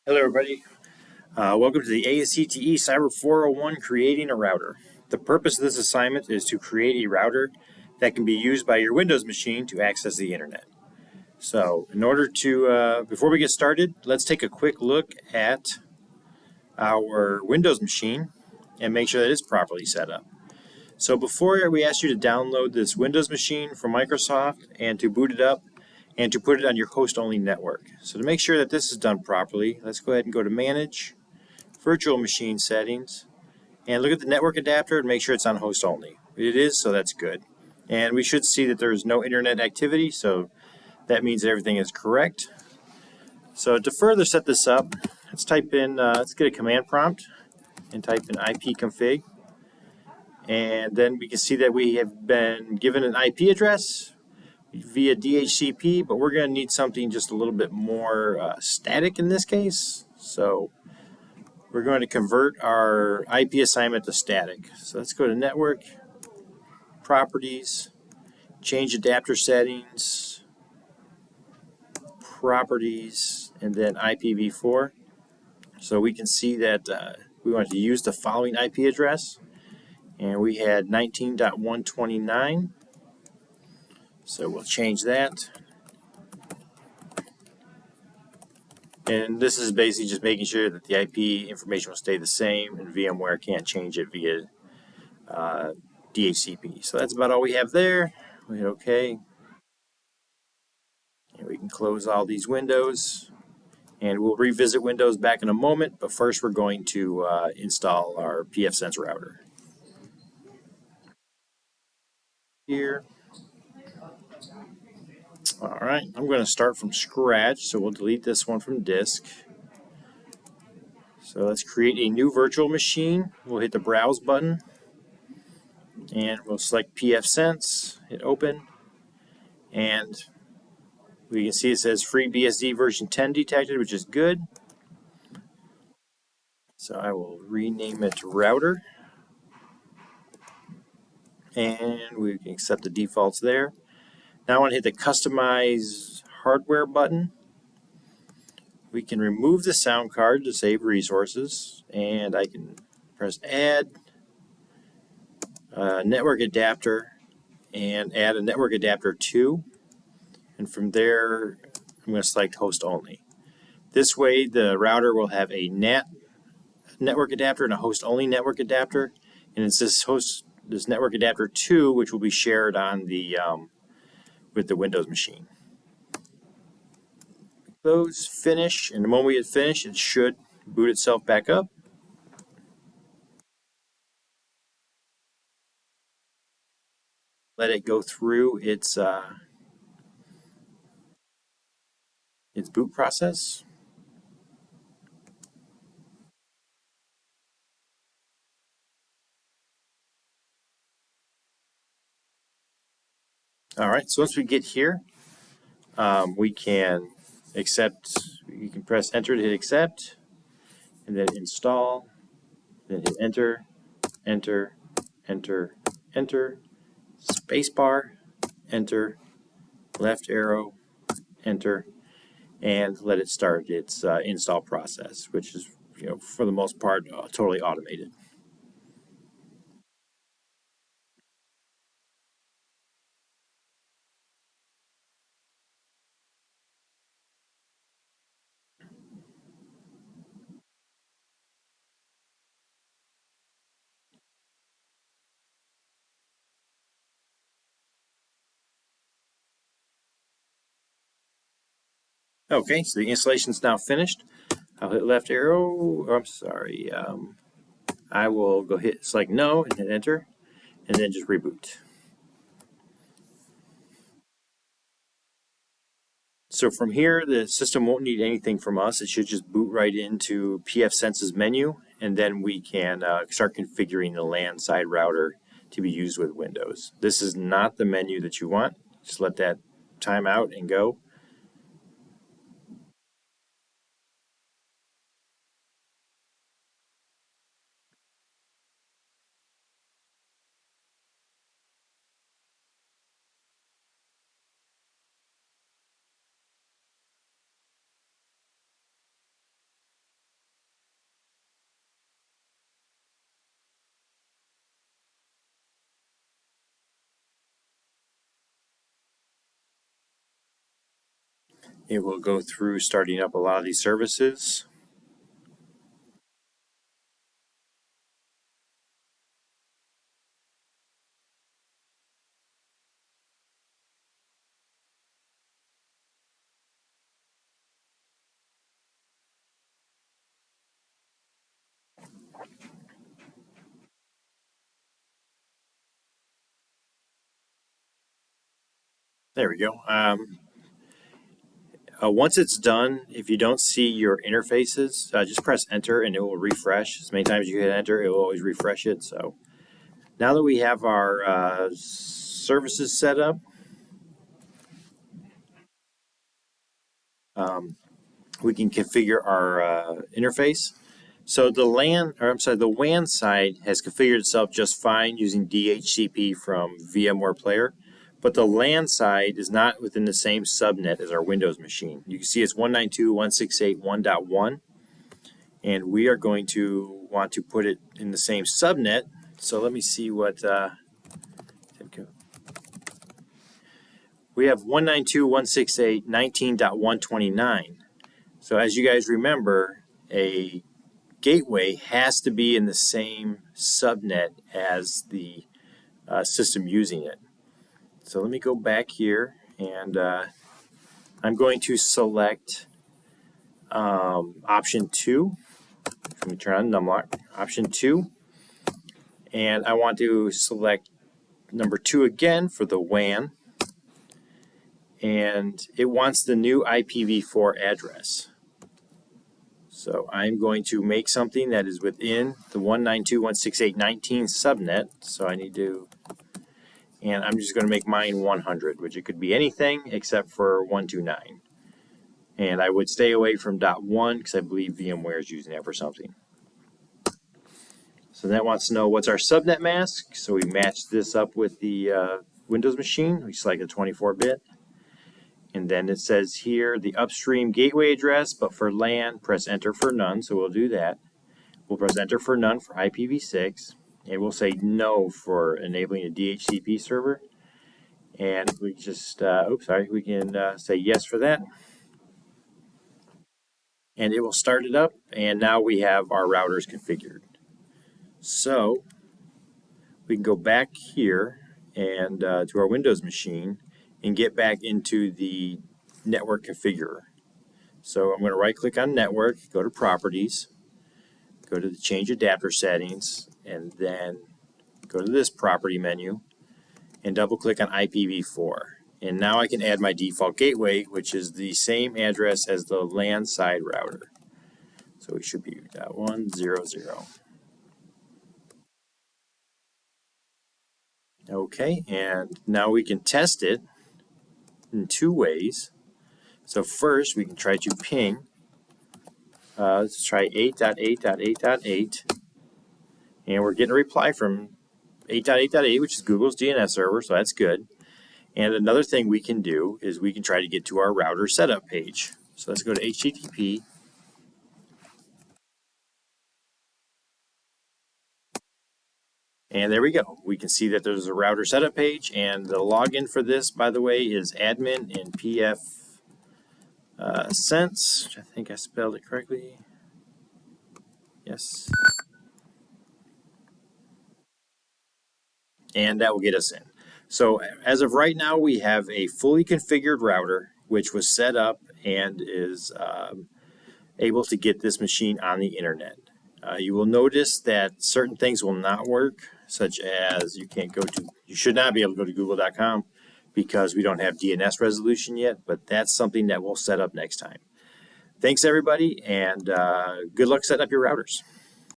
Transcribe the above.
Hello everybody, welcome to the ASCTE Cyber 401 Creating a Router. The purpose of this assignment is to create a router that can be used by your Windows machine to access the internet. So in order to, before we get started, let's take a quick look at our Windows machine and make sure that it's properly set up. So before we ask you to download this Windows machine from Microsoft and to boot it up, and to put it on your host-only network. So to make sure that this is done properly, let's go ahead and go to Manage, Virtual Machine Settings, and look at the network adapter and make sure it's on host-only. It is, so that's good. And we should see that there's no internet activity, so that means everything is correct. So to further set this up, let's type in, let's get a command prompt and type in ipconfig. And then we can see that we have been given an IP address via DHCP, but we're going to need something just a little bit more static in this case. So we're going to convert our IP assignment to static. So let's go to Network, Properties, change adapter settings, Properties, and then IPv4. So we can see that we want to use the following IP address, and we had 19.129. So we'll change that. And this is basically just making sure that the IP information will stay the same and VMware can't change it via DHCP. So that's about all we have there. We hit OK. And we can close all these windows. And we'll revisit Windows back in a moment, but first we're going to install our pfsense router. Here. All right, I'm going to start from scratch, so we'll delete this one from disk. So let's create a new virtual machine. We'll hit the Browse button, and we'll select pfsense, hit Open, and we can see it says FreeBSD version 10 detected, which is good. So I will rename it Router, and we can accept the defaults there. Now I want to hit the Customize Hardware button. We can remove the sound card to save resources, and I can press Add, Network Adapter, and add a Network Adapter 2. And from there, I'm going to select Host Only. This way, the router will have a NAT network adapter and a host-only network adapter, and it's this network adapter 2, which will be shared on the with the Windows machine. Close, finish, and the moment we hit finish, it should boot itself back up. Let it go through its boot process. All right, so once we get here, we can accept, you can press enter to hit accept, and then install, then hit enter, enter, enter, enter, spacebar, enter, left arrow, enter, and let it start its install process, which is, for the most part, totally automated. Okay, so the installation is now finished. I'll hit left arrow. I'm sorry. I will go hit select no and hit enter, and then just reboot. So from here, the system won't need anything from us. It should just boot right into pfsense's menu, and then we can start configuring the LAN side router to be used with Windows. This is not the menu that you want. Just let that time out and go. It will go through starting up a lot of these services. There we go. Once it's done, if you don't see your interfaces, just press enter and it will refresh. As many times as you hit enter, it will always refresh it. So now that we have our services set up, we can configure our interface. So the the WAN side has configured itself just fine using DHCP from VMware Player, but the LAN side is not within the same subnet as our Windows machine. You can see it's 192.168.1.1, and we are going to want to put it in the same subnet. So let me see what we have 192.168.19.129. So as you guys remember, a gateway has to be in the same subnet as the system using it. So let me go back here, and I'm going to select option 2. Let me turn on numlock. Option 2. And I want to select number 2 again for the WAN. And it wants the new IPv4 address. So I'm going to make something that is within the 192.168.19 subnet. So I need to, and I'm just going to make mine 100, which it could be anything except for 129. And I would stay away from .1 because I believe VMware is using that for something. So that wants to know what's our subnet mask. So we match this up with the Windows machine. We select a 24-bit. And then it says here the upstream gateway address, but for LAN, press enter for none. So we'll do that. We'll press enter for none for IPv6. And we'll say no for enabling a DHCP server. And we just, we can say yes for that. And it will start it up. And now we have our routers configured. So we can go back here and to our Windows machine and get back into the network configurer. So I'm going to right click on network, go to properties, go to the change adapter settings, and then go to this property menu and double click on IPv4. And now I can add my default gateway, which is the same address as the LAN side router. So we should be 100. Okay, and now we can test it in 2 ways. So first, we can try to ping. Let's try 8.8.8.8. And we're getting a reply from 8.8.8, which is Google's DNS server, so that's good. And another thing we can do is we can try to get to our router setup page. So let's go to HTTP. And there we go. We can see that there's a router setup page, and the login for this, by the way, is admin in pfsense, which I think I spelled it correctly. Yes. And that will get us in. So as of right now, we have a fully configured router, which was set up and is able to get this machine on the internet. You will notice that certain things will not work, such as you should not be able to go to google.com because we don't have DNS resolution yet, but that's something that we'll set up next time. Thanks everybody, and good luck setting up your routers.